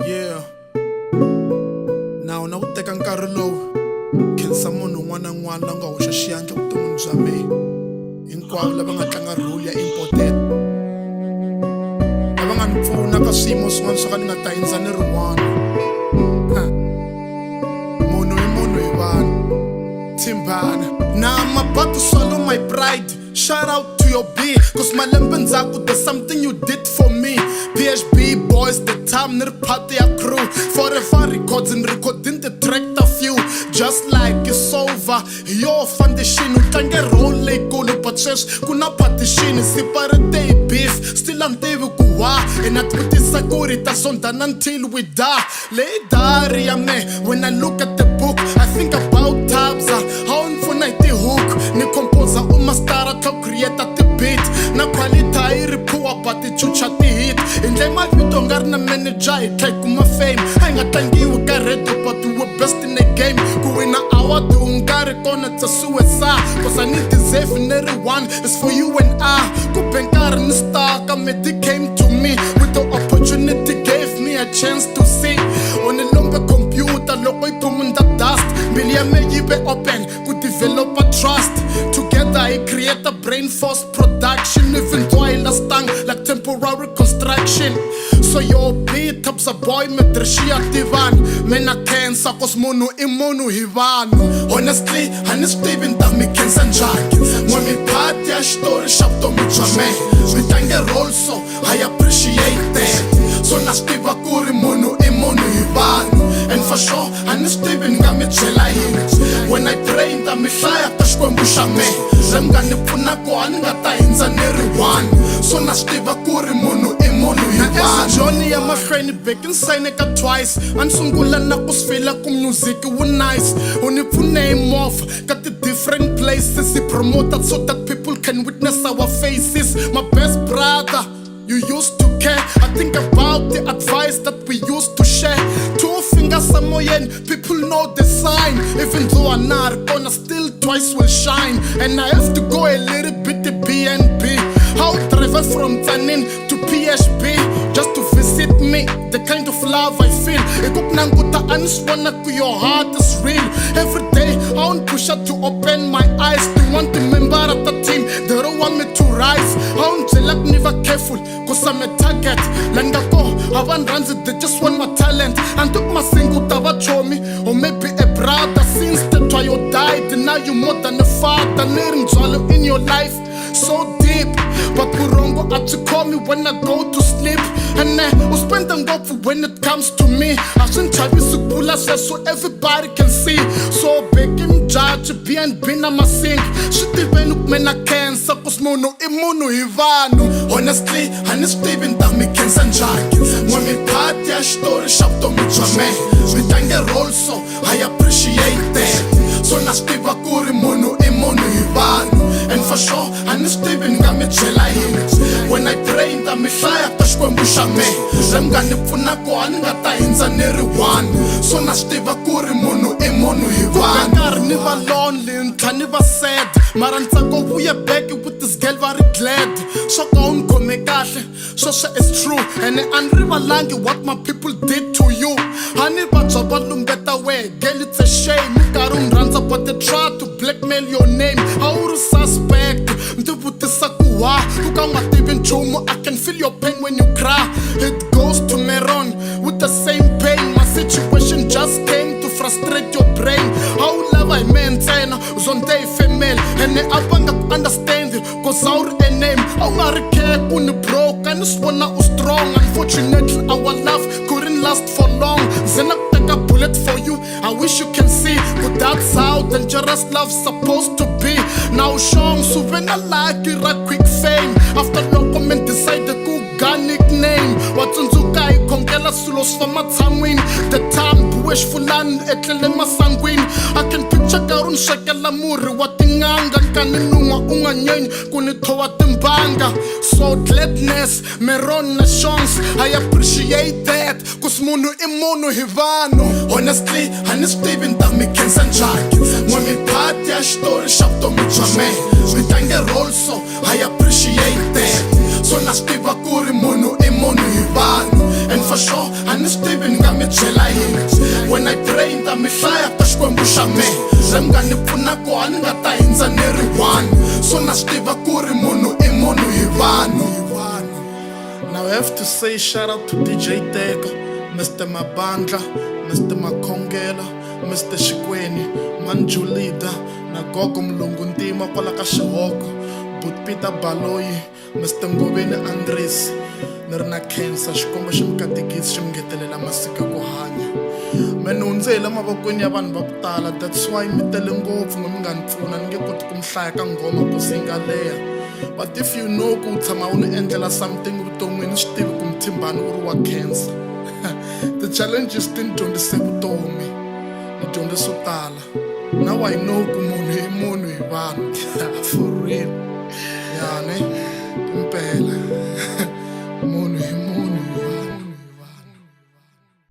Yeah. Now ku teka nkarhi lowu khensa munhu un'wana na un'wana la nga hoxa xiyandla vuton'wini bya mina, hinkwavo lava nga tlanga role ya important, lava nga ni pfuna ka swiyimo swin'wana swo ka ni nga ta hindza ni ri one. Munhu hi munhu hi vanhu. Mthimbani. Now I'm about to swallow my pride. Shout out to your B, cause malembe ndzhaku there's something you did for me. PHB boys, the time near party a crew. Forever records and recording the track of you. Just like it's over, your foundation utlange role leyikulu, but sweswi kuna partition separate beef. Still antivi ku why, and at vutisa ku ri ta sondana until we die. Leyi diary ya me, when I look at the book, I think about tabs. How unfuna iti hook, ni composer umastara to create the beat. Na quality yi ri poor but ti chucha ti hit. Indle mavito nga ri na manager hi tlhe kuma fame. A hi nga tlangiwi ka radio but we were best in the game. Ku wina award u nga ri kona it's a suicide, cause I need deserve every one is for you and I. Ku be nkarhi ni stuck, Medi came to me with the opportunity, gave me a chance to sing. On a lumber computer loko yi tumunda dust, mbilu ya me yi be open ku develop a trust. Together I create a brain force production, even though I last stung like temporary construction. So your beat ups a boy me dreshia divan. Mena cancer cause munhu I munhu hi vanhu. Honestly, even that me cancer njani. When me part ya xitori xa vutomi bya me, mi tlange role so I appreciate that. So na swi tiva ku ri munhu I munhu hi vanhu. And for sure, even nga mi byela yini. When I pray nta mi hlaya ka xikwembu xa me, lami nga ni pfuna ku a ni nga ta hindza ni ri one. So na swi tiva ku ri munhu I munhu hi vanhu. Johnny ya mahlweni back inside ka twice. A ni sungula na ku swi fila ku music wu nice. U ni pfune hi movha ka ti different places. Hi promoted so that people can witness our faces. My best brother, you used to care. I think about the advice that we used to share. Two fingers samoyen, people know the sign. Even though I'm not gonna, still twice will shine. And I have to go a little bit to BNB. I'll travel from Tanin to PHB just to visit me. The kind of love I feel. Ikuknanguta aniswana ku your heart is real. Every day I want push out to open my eyes. They want to member of the team. They don't want me to rise. I want to like never careful, cause I'm a target. Langako, I want runs it, they just want my talent. And took my single tava me, or maybe a brother. Since the trial died, and now you more than a father. Learning jolly in your life, so deep. But Purongo had to call me when I go to sleep. And we spend them go for when it comes to me. I shouldn't try to supula so everybody can see. So big him judge, BNB na ma sing. Shit even look me na cancer, cause munhu I munhu hi vanhu. Honestly, even that me cancer njani. When me part ya xitori xa vutomi bya me, mi tlange role so I appreciate that. So na swi tiva ku ri munhu I munhu hi vanhu. And for sure, even nga mi byela yini. When I pray nta mi hlaya ka xikwembu xa me, lami nga ni pfuna ku a ni nga ta hindza ni ri one. So na swi tiva ku ri munhu I munhu hi vanhu. Nkarhi ni va lonely, ntlha ni va sad, mara ntsako vuya back with this girl very glad. Swo ka u ni khome kahle, sweswo is true. And a ni rivalangi what my people did to you. A ni vabya va lumbeta we, girl it's a shame. Nkarhi u ni rhandza but they try to blackmail your name. A wu ri suspect, ndi vutisa ku why ku ka u nga tivi nchumu. I can feel your pain when you cry. It goes to Meron with the same pain. My situation just came to frustrate your brain. How love I meant ntsena uzonde hi female, and a va nga ku understand cause a wu ri a name. A wu nga ri care ku ni broke, a ni swi vona u strong. Unfortunately our love couldn't last for long. Ze na ku teka bullet for you, I wish you can see, but that's how dangerous love's supposed to be. Now shong suve na like ra quick fame. After loko men decide ku ga nickname, watsundzuka hi khongela swilo swi famba tshan'wini. The time buwe xifulani etlele masangwini. I can picture ka ri ni swekela murhi wa tin'anga, nkani nun'wa u nga nyenyi ku ni thova timbanga. So gladness, Meron na songs, I appreciate that, cause munhu I munhu hi vanhu. Honestly, even that me cancer njani. When me part ya xitori xa vutomi bya me, mi tlange role so I appreciate that. So na swi tiva ku ri munhu I munhu hi vanhu. And for for sure a ni swi tivi ni nga mi byela yini when I pray ni ta mi hlaya ta xikwembu xa me le mi nga ni pfunako a ni nga ta hindza ni ri one so na swi tiva ku ri munhu I munhu hi vanhu. Now I have to say shout out to DJ Teka, Mr. Mabandla, Mr. Makongela, Mr. Shikweni, Manjulida, na Gogo Mlungu Ntima kwala ka Xihoko, But Peter Baloyi, Mr. Ngobeni Andres, ni ri na cancer xikombo xi mi katekisi xi mi ngetelela masiku ya ku hanya. Me ni hundzele mavokweni ya vanhu va ku tala, that's why mi tele ngopfu mi nga ni pfuna ni nge koti ku mi hlaya ka nghoma ku yi nga leha. But if you know ku tshama u ni endlela something vuton'wini swi tivi ku Mthimbani u ri wa cancer the challenges ti ni dyondzise vutomi ni dyondze swo tala. Now I know ku munhu I munhu hi vanhu for real yani impela.